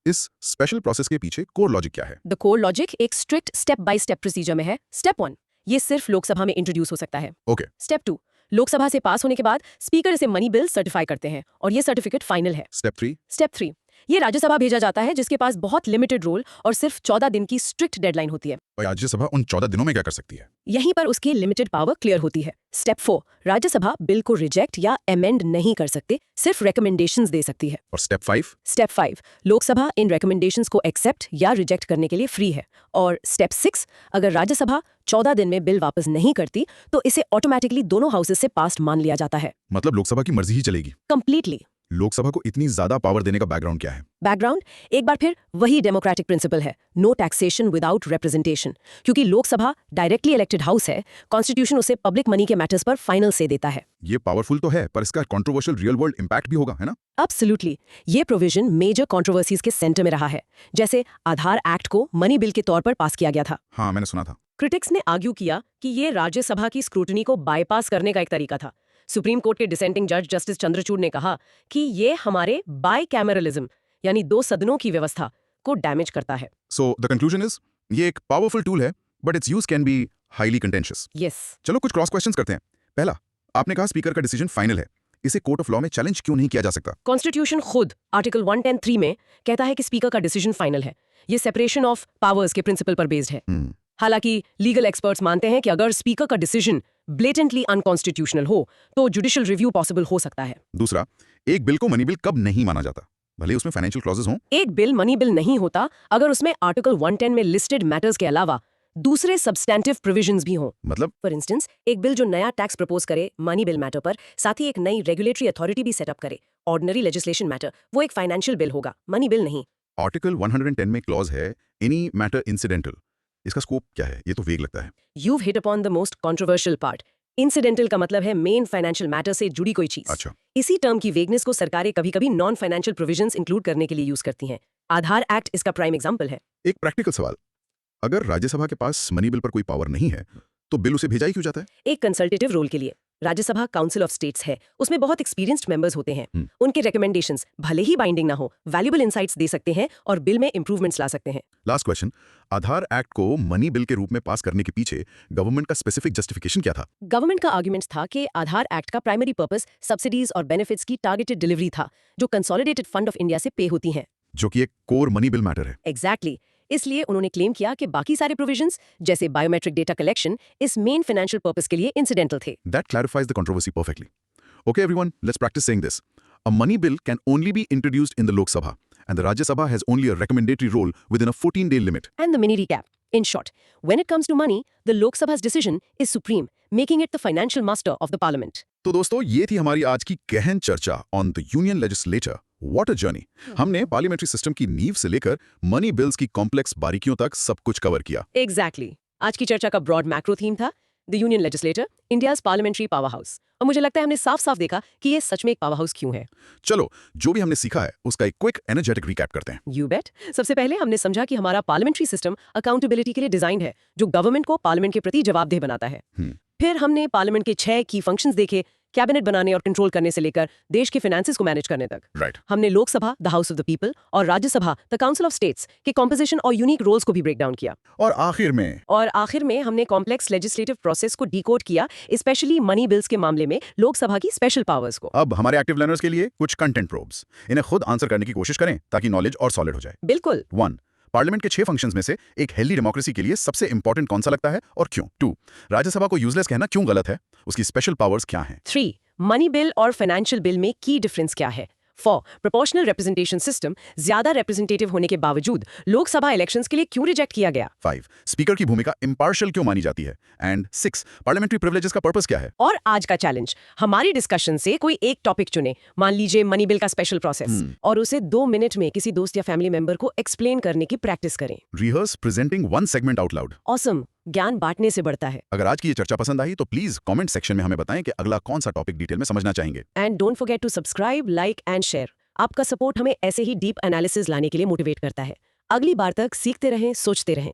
इस स्पेशल प्रोसेस के पीछे कोर लॉजिक क्या है? द कोर लॉजिक एक strict step by step procedure में है। स्टेप 1, ये सिर्फ लोकसभा में इंट्रोड्यूस हो सकता है। ओके। स्टेप 2, लोकसभा से पास होने के बाद स्पीकर इसे मनी बिल सर्टिफाई करते हैं और ये सर्टिफिकेट फाइनल है। स्टेप 3, ये राज्यसभा भेजा जाता है जिसके पास बहुत लिमिटेड रोल और सिर्फ 14 दिन की स्ट्रिक्ट डेडलाइन होती है। और राज्यसभा उन 14 दिनों में क्या कर सकती है? यहीं पर उसकी लिमिटेड पावर क्लियर होती है। स्टेप 4, राज्यसभा बिल को रिजेक्ट या अमेंड नहीं कर सकते, सिर्फ रिकमेंडेशंस दे सकती है। और स्टेप 5, लोकसभा इन रिकमेंडेशंस को एक्सेप्ट या रिजेक्ट करने के लिए फ्री है। और स्टेप 6, अगर राज्यसभा 14 दिन में बिल वापस नहीं करती तो इसे ऑटोमेटिकली दोनों हाउसेस से पास मान लिया जाता है। मतलब लोकसभा की मर्जी ही चलेगी कंप्लीटली। लोकसभा को इतनी ज्यादा पावर देने का बैकग्राउंड क्या है? बैकग्राउंड एक बार फिर वही डेमोक्रेटिक प्रिंसिपल है, नो टैक्सेशन विदाउट रिप्रेजेंटेशन। क्योंकि लोकसभा डायरेक्टली इलेक्टेड हाउस है, कॉन्स्टिट्यूशन उसे पब्लिक मनी के मैटर्स पर फाइनल से देता है। ये पावरफुल तो है, पर इसका कंट्रोवर्शियल रियल वर्ल्ड इंपैक्ट भी होगा, है ना? एब्सोल्युटली। ये प्रोविजन मेजर कंट्रोवर्सीज के सेंटर में रहा है। जैसे आधार एक्ट को मनी बिल के तौर पर पास किया गया था। हाँ, मैंने सुना था। क्रिटिक्स ने आर्ग्यू किया कि ये राज्यसभा की स्क्रूटनी को बाईपास करने का एक तरीका था। सुप्रीम कोर्ट के डिसेंटिंग जज जस्टिस चंद्रचूड़ ने कहा कि ये हमारे बाइकैमरलिज्म यानी 2 सदनों की व्यवस्था को डैमेज करता है। सो द कंक्लूजन इज, ये एक पावरफुल टूल है, but it's use can be highly contentious. Yes. चलो कुछ क्रॉस क्वेश्चंस करते हैं। पहला, आपने कहा स्पीकर का डिसीजन फाइनल है, इसे कोर्ट ऑफ लॉ में चैलेंज क्यों नहीं किया जा सकता? कॉन्स्टिट्यूशन खुद आर्टिकल 110(3) में कहता है कि स्पीकर का डिसीजन फाइनल है। ये सेपरेशन ऑफ पावर्स के प्रिंसिपल पर बेस्ड है। हालांकि लीगल एक्सपर्ट्स मानते हैं कि अगर स्पीकर का डिसीजन ब्लेटेंटली अनकॉन्स्टिट्यूशनल हो तो जुडिशियल रिव्यू पॉसिबल हो सकता है। दूसरा, एक बिल को मनी बिल कब नहीं माना जाता, भले उसमें फाइनेंशियल क्लॉजेस हों? एक बिल मनी बिल नहीं होता अगर उसमें आर्टिकल 110 में लिस्टेड मैटर्स के अलावा दूसरे सब्सटैंटिव प्रोविजंस भी हों। मतलब? फॉर इंस्टेंस, एक बिल जो नया टैक्स प्रपोज करे मनी बिल मैटर पर, साथ ही एक नई रेगुलेटरी अथॉरिटी भी सेटअप करे, ऑर्डिनरी लेजिस्लेशन मैटर, वो एक फाइनेंशियल बिल होगा, मनी बिल नहीं। आर्टिकल 110 में क्लॉज है एनी मैटर इंसिडेंटल। इसका स्कोप क्या है? ये तो वेग लगता है। You've hit upon the most controversial part. Incidental का मतलब है मेन फाइनेंशियल मैटर से जुड़ी कोई चीज। अच्छा। इसी टर्म की वेगनेस को सरकारें कभी-कभी नॉन फाइनेंशियल प्रोविजंस इंक्लूड करने के लिए यूज करती हैं। आधार एक्ट इसका प्राइम एग्जांपल है। एक प्रैक्टिकल सवाल, अगर राज्यसभा के पास मनी बिल पर कोई पावर नहीं है तो बिल उसे भेजा ही क्यों जाता है? एक कंसल्टेटिव रोल के लिए। राज्यसभा काउंसिल ऑफ स्टेट्स है, उसमें बहुत एक्सपीरियंस्ड मेंबर्स होते हैं। उनके रिकमेंडेशंस भले ही बाइंडिंग ना हो, वैल्यूएबल इनसाइट्स दे सकते हैं और बिल में इंप्रूवमेंट्स ला सकते हैं। लास्ट क्वेश्चन, आधार एक्ट को मनी बिल के रूप में पास करने के पीछे गवर्नमेंट का स्पेसिफिक जस्टिफिकेशन क्या था? गवर्नमेंट का आर्गुमेंट था कि आधार एक्ट का प्राइमरी पर्पस सब्सिडीज और बेनिफिट्स की टारगेटेड डिलीवरी था, जो कंसोलिडेटेड फंड ऑफ इंडिया से पे होती हैं। जो कि एक कोर मनी बिल मैटर है। एग्जैक्टली। इसलिए उन्होंने क्लेम किया कि बाकी सारे प्रोविजंस जैसे बायोमेट्रिक डेटा कलेक्शन इस मेन फाइनेंशियल पर्पस के लिए इंसिडेंटल थे। That clarifies the controversy perfectly. Okay, everyone, let's practice saying this. A money bill can only be introduced in the Lok Sabha, and the Rajya Sabha has only a recommendatory role within a 14-day limit. And the mini recap. In short, when it comes to money, the Lok Sabha's decision is supreme, making it the financial master of the parliament. तो दोस्तों, ये थी हमारी आज की गहन चर्चा on the union legislature. What a journey. हमने पार्लियामेंट्री सिस्टम की नींव से लेकर मनी बिल्स की कॉम्प्लेक्स बारीकियों तक सब कुछ कवर किया। Exactly. आज की चर्चा का ब्रॉड मैक्रो थीम था the union legislator, India's parliamentary power house. और मुझे लगता है हमने साफ साफ देखा कि ये सच में एक पावर हाउस क्यों है। चलो, जो भी हमने सीखा है उसका एक क्विक एनर्जेटिक रिकैप करते हैं। यू बेट। सबसे पहले हमने समझा कि हमारा पार्लियामेंट्री सिस्टम अकाउंटेबिलिटी के लिए डिजाइन है, जो गवर्नमेंट को पार्लियामेंट के प्रति जवाबदेह बनाता है। फिर हमने पार्लियामेंट के 6 की फंक्शंस देखे, कैबिनेट बनाने और कंट्रोल करने से लेकर देश के फाइनेंसेस को मैनेज करने तक। राइट। हमने Lok Sabha, the house of the people, और Rajya Sabha, the council of states के कॉम्पोजिशन और यूनिक रोल्स को भी ब्रेक डाउन किया। और आखिर में हमने कॉम्प्लेक्स लेजिस्लेटिव प्रोसेस को डिकोड किया, स्पेशली मनी बिल्स के मामले में लोकसभा की स्पेशल पावर्स को। अब हमारे एक्टिव लर्नर्स के लिए कुछ कंटेंट प्रोब्स, इन्हें खुद आंसर करने की कोशिश करें ताकि नॉलेज और सॉलिड हो जाए। बिल्कुल। 1. पार्लियामेंट के 6 फंक्शंस में से एक हेल्दी डेमोक्रेसी के लिए सबसे इंपॉर्टेंट कौन सा लगता है और क्यों? 2. राज्यसभा को यूजलेस कहना क्यों गलत है, उसकी स्पेशल पावर्स क्या हैं? 3. मनी बिल और फाइनेंशियल बिल में की डिफरेंस क्या है? 4. प्रोपोर्शनल रिप्रेजेंटेशन सिस्टम ज्यादा रिप्रेजेंटेटिव होने के बावजूद लोकसभा इलेक्शंस के लिए क्यों रिजेक्ट किया गया? 5. स्पीकर की भूमिका इम्पार्शियल क्यों मानी जाती है? एंड 6. पार्लियामेंट्री प्रिविलेजेस का पर्पस क्या है? और आज का चैलेंज, हमारी डिस्कशन से कोई एक टॉपिक चुने, मान लीजिए मनी बिल का स्पेशल प्रोसेस, और उसे 2 मिनट में किसी दोस्त या फैमिली मेंबर को एक्सप्लेन करने की प्रैक्टिस करें। Rehearse presenting one segment out loud. Awesome, ज्ञान बांटने से बढ़ता है। अगर आज की ये चर्चा पसंद आई तो प्लीज कमेंट सेक्शन में हमें बताएं कि अगला कौन सा टॉपिक डिटेल में समझना चाहेंगे। And don't forget to subscribe, like and share. आपका सपोर्ट हमें ऐसे ही डीप एनालिसिस लाने के लिए मोटिवेट करता है। अगली बार तक सीखते रहें, सोचते रहें।